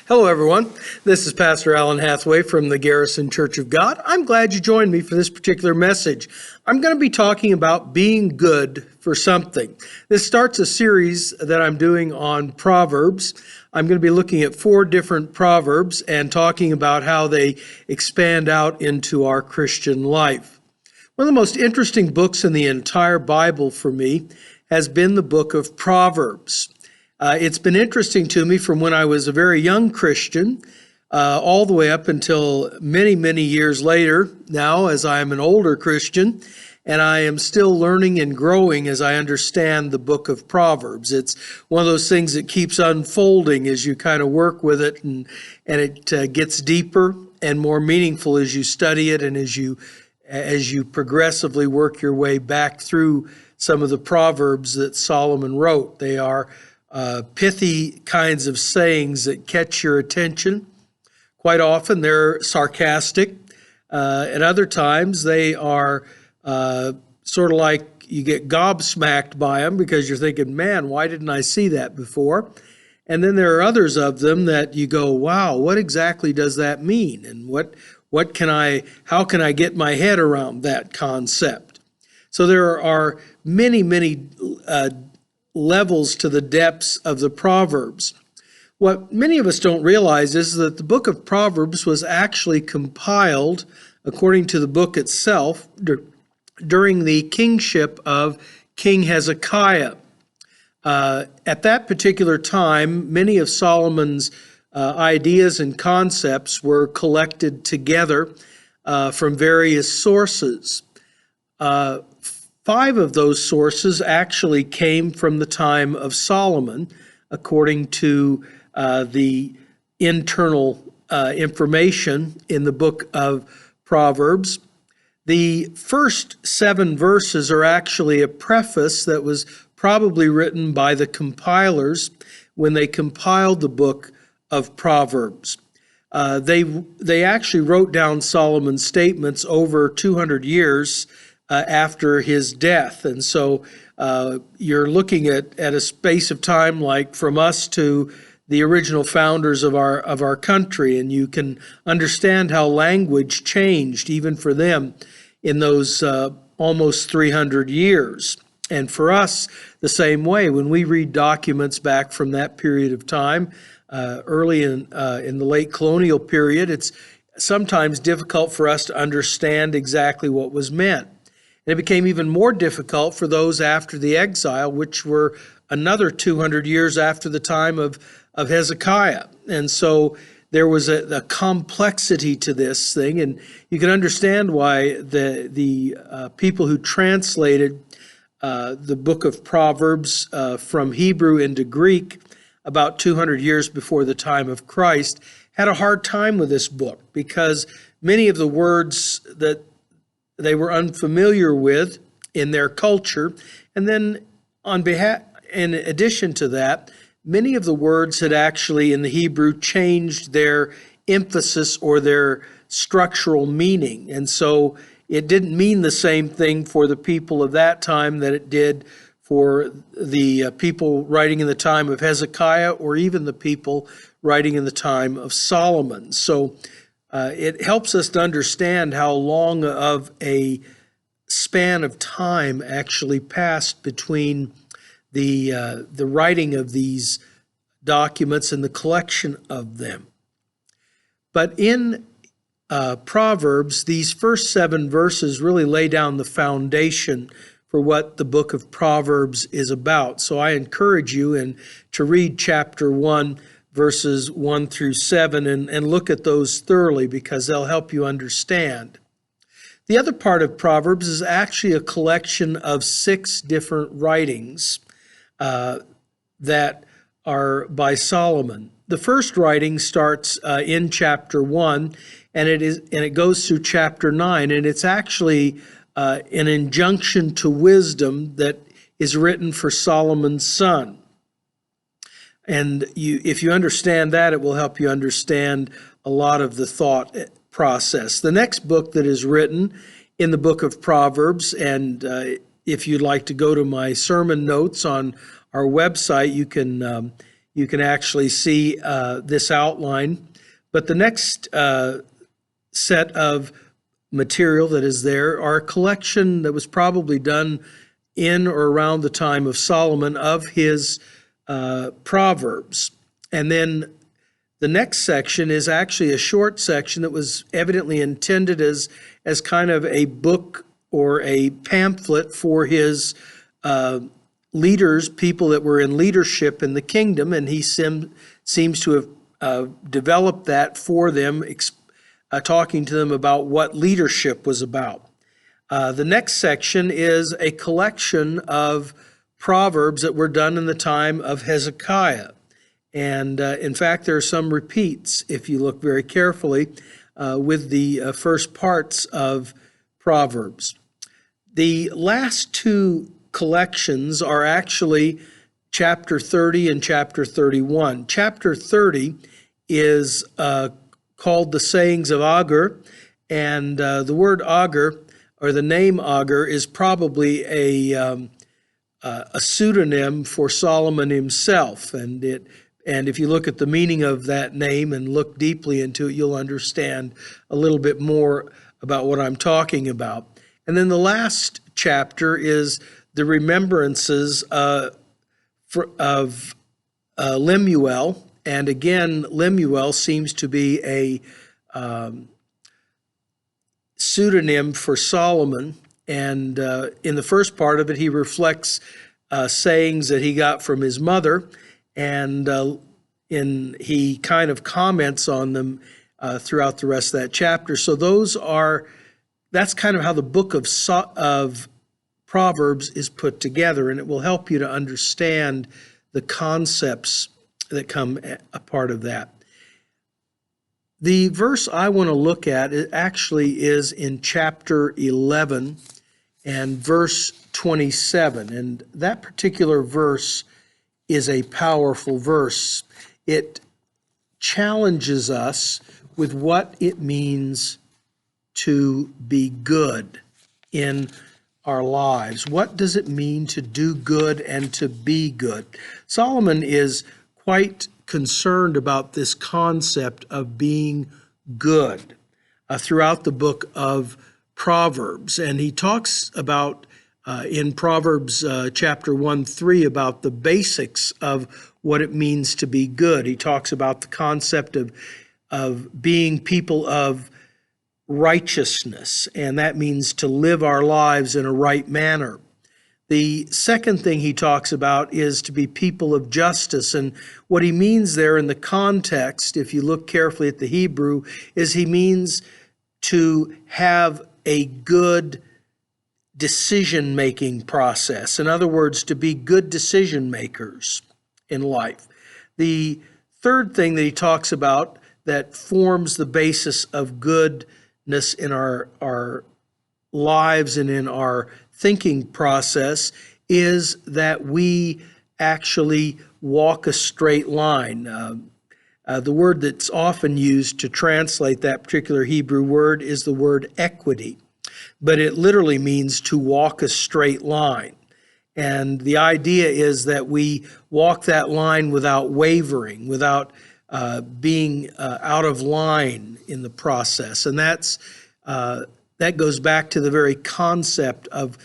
Hello, everyone. This is Pastor Alan Hathaway from the Garrison Church of God. I'm glad you joined me for this particular message. I'm going to be talking about being good for something. This starts a series that I'm doing on Proverbs. I'm going to be looking at 4 different Proverbs and talking about how they expand out into our Christian life. One of the most interesting books in the entire Bible for me has been the book of Proverbs. It's been interesting to me from when I was a very young Christian all the way up until many, many years later now as I am an older Christian, and I am still learning and growing as I understand the book of Proverbs. It's one of those things that keeps unfolding as you kind of work with it, and it gets deeper and more meaningful as you study it and as you progressively work your way back through some of the Proverbs that Solomon wrote. They are pithy kinds of sayings that catch your attention. Quite often they're sarcastic. At other times they are sort of like you get gobsmacked by them because you're thinking, man, why didn't I see that before? And then there are others of them that you go, wow, what exactly does that mean? And how can I get my head around that concept? So there are many levels to the depths of the Proverbs. What many of us don't realize is that the book of Proverbs was actually compiled, according to the book itself, during the kingship of King Hezekiah. At that particular time, many of Solomon's ideas and concepts were collected together from various sources. 5 of those sources actually came from the time of Solomon, according to the internal information in the book of Proverbs. The first 7 verses are actually a preface that was probably written by the compilers when they compiled the book of Proverbs. They actually wrote down Solomon's statements over 200 years after his death. And so you're looking at a space of time like from us to the original founders of our country, and you can understand how language changed even for them in those almost 300 years. And for us, the same way, when we read documents back from that period of time, early in the late colonial period, it's sometimes difficult for us to understand exactly what was meant. And it became even more difficult for those after the exile, which were another 200 years after the time of Hezekiah. And so there was a complexity to this thing, and you can understand why the people who translated the book of Proverbs from Hebrew into Greek about 200 years before the time of Christ had a hard time with this book, because many of the words that they were unfamiliar with in their culture, and then in addition to that, many of the words had actually in the Hebrew changed their emphasis or their structural meaning, and so it didn't mean the same thing for the people of that time that it did for the people writing in the time of Hezekiah, or even the people writing in the time of Solomon. So it helps us to understand how long of a span of time actually passed between the writing of these documents and the collection of them. But in Proverbs, these first 7 verses really lay down the foundation for what the book of Proverbs is about. So I encourage you to read chapter 1, verses 1 through 7, and look at those thoroughly, because they'll help you understand. The other part of Proverbs is actually a collection of 6 different writings that are by Solomon. The first writing starts in chapter 1, and it goes through chapter 9, and it's actually an injunction to wisdom that is written for Solomon's son. And if you understand that, it will help you understand a lot of the thought process. The next book that is written in the book of Proverbs, and if you'd like to go to my sermon notes on our website, you can you can actually see this outline. But the next set of material that is there are a collection that was probably done in or around the time of Solomon of his Proverbs. And then the next section is actually a short section that was evidently intended as kind of a book or a pamphlet for his leaders, people that were in leadership in the kingdom, and he seems to have developed that for them, talking to them about what leadership was about. The next section is a collection of Proverbs that were done in the time of Hezekiah. And in fact, there are some repeats, if you look very carefully, with the first parts of Proverbs. The last two collections are actually chapter 30 and chapter 31. Chapter 30 is called the Sayings of Agur, and the word Agur, or the name Agur, is probably a pseudonym for Solomon himself, and if you look at the meaning of that name and look deeply into it, you'll understand a little bit more about what I'm talking about. And then the last chapter is the remembrances of Lemuel. And again, Lemuel seems to be a pseudonym for Solomon. And in the first part of it, he reflects sayings that he got from his mother. And he kind of comments on them throughout the rest of that chapter. So that's kind of how the book of Proverbs is put together, and it will help you to understand the concepts that come a part of that. The verse I want to look at actually is in chapter 11 and verse 27, and that particular verse is a powerful verse. It challenges us with what it means to be good in our lives. What does it mean to do good and to be good? Solomon is quite concerned about this concept of being good throughout the book of Proverbs. And he talks about in Proverbs chapter 1-3 about the basics of what it means to be good. He talks about the concept of being people of righteousness, and that means to live our lives in a right manner. The second thing he talks about is to be people of justice, and what he means there in the context, if you look carefully at the Hebrew, is he means to have a good decision-making process. In other words, to be good decision makers in life. The third thing that he talks about that forms the basis of goodness in our lives and in our thinking process is that we actually walk a straight line. The word that's often used to translate that particular Hebrew word is the word equity, but it literally means to walk a straight line. And the idea is that we walk that line without wavering, without being out of line in the process. And that goes back to the very concept of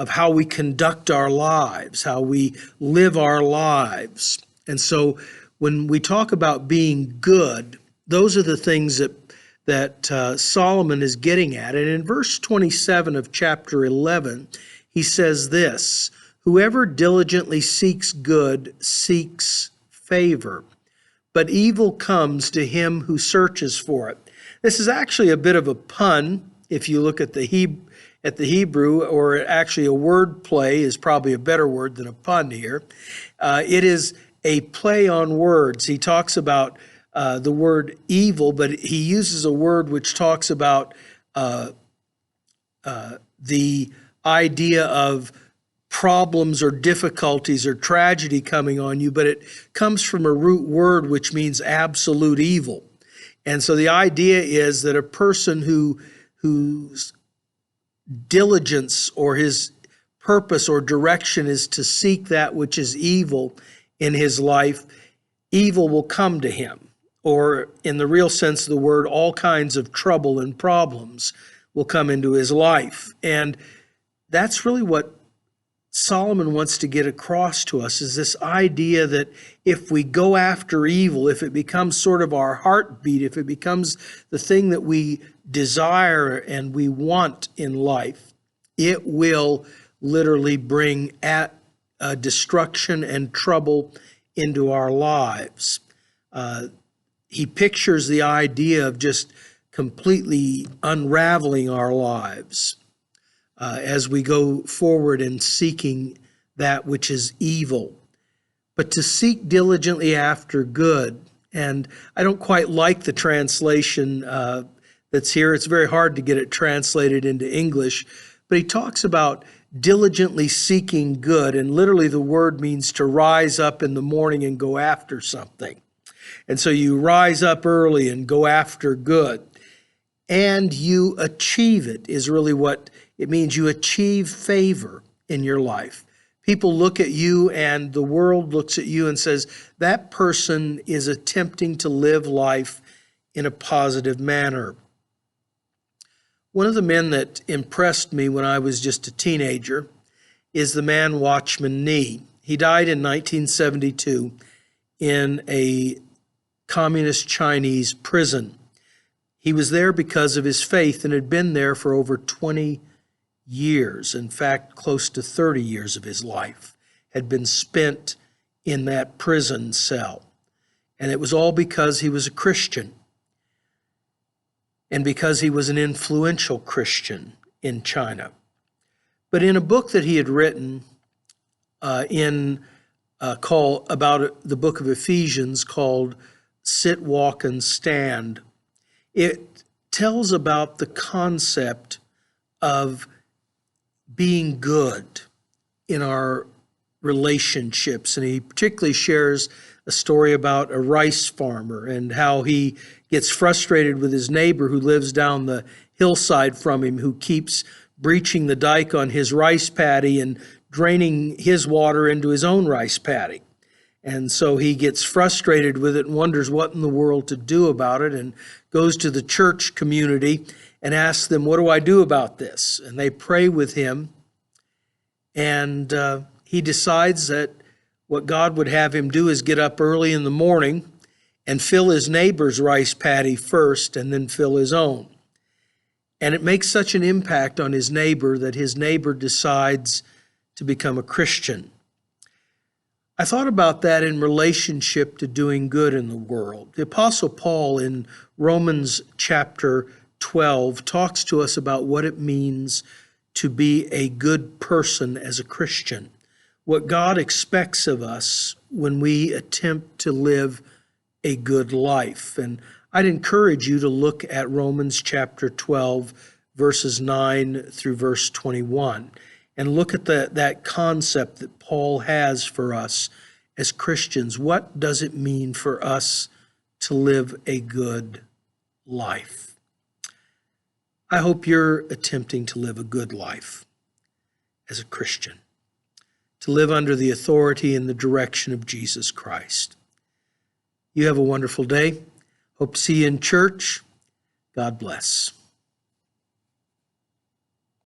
how we conduct our lives, how we live our lives. And so when we talk about being good, those are the things that Solomon is getting at. And in verse 27 of chapter 11, he says this: "Whoever diligently seeks good seeks favor, but evil comes to him who searches for it." This is actually a bit of a pun if you look at the Hebrew, or actually a word play is probably a better word than a pun here. It is a play on words. He talks about the word evil, but he uses a word which talks about the idea of problems or difficulties or tragedy coming on you, but it comes from a root word which means absolute evil. And so the idea is that a person whose diligence or his purpose or direction is to seek that which is evil in his life evil will come to him, or in the real sense of the word, all kinds of trouble and problems will come into his life. And that's really what Solomon wants to get across to us, is this idea that if we go after evil, if it becomes sort of our heartbeat, if it becomes the thing that we desire and we want in life, it will literally bring destruction and trouble into our lives. He pictures the idea of just completely unraveling our lives as we go forward in seeking that which is evil. But to seek diligently after good, and I don't quite like the translation that's here. It's very hard to get it translated into English, but he talks about diligently seeking good, and literally the word means to rise up in the morning and go after something. And so you rise up early and go after good, and you achieve it, is really what it means. You achieve favor in your life. People look at you and the world looks at you and says, that person is attempting to live life in a positive manner. One of the men that impressed me when I was just a teenager is the man Watchman Nee. He died in 1972 in a communist Chinese prison. He was there because of his faith and had been there for over 20 years. In fact, close to 30 years of his life had been spent in that prison cell. And it was all because he was a Christian and because he was an influential Christian in China. But in a book that he had written about the book of Ephesians called Sit, Walk, and Stand, it tells about the concept of being good in our relationships. And he particularly shares a story about a rice farmer and how he gets frustrated with his neighbor who lives down the hillside from him, who keeps breaching the dike on his rice paddy and draining his water into his own rice paddy. And so he gets frustrated with it and wonders what in the world to do about it, and goes to the church community and asks them, what do I do about this? And they pray with him, and he decides that what God would have him do is get up early in the morning and fill his neighbor's rice paddy first and then fill his own. And it makes such an impact on his neighbor that his neighbor decides to become a Christian. I thought about that in relationship to doing good in the world. The Apostle Paul in Romans chapter 12 talks to us about what it means to be a good person as a Christian, what God expects of us when we attempt to live a good life. And I'd encourage you to look at Romans chapter 12, verses 9 through verse 21, and look at that concept that Paul has for us as Christians. What does it mean for us to live a good life? I hope you're attempting to live a good life as a Christian, to live under the authority and the direction of Jesus Christ. You have a wonderful day. Hope to see you in church. God bless.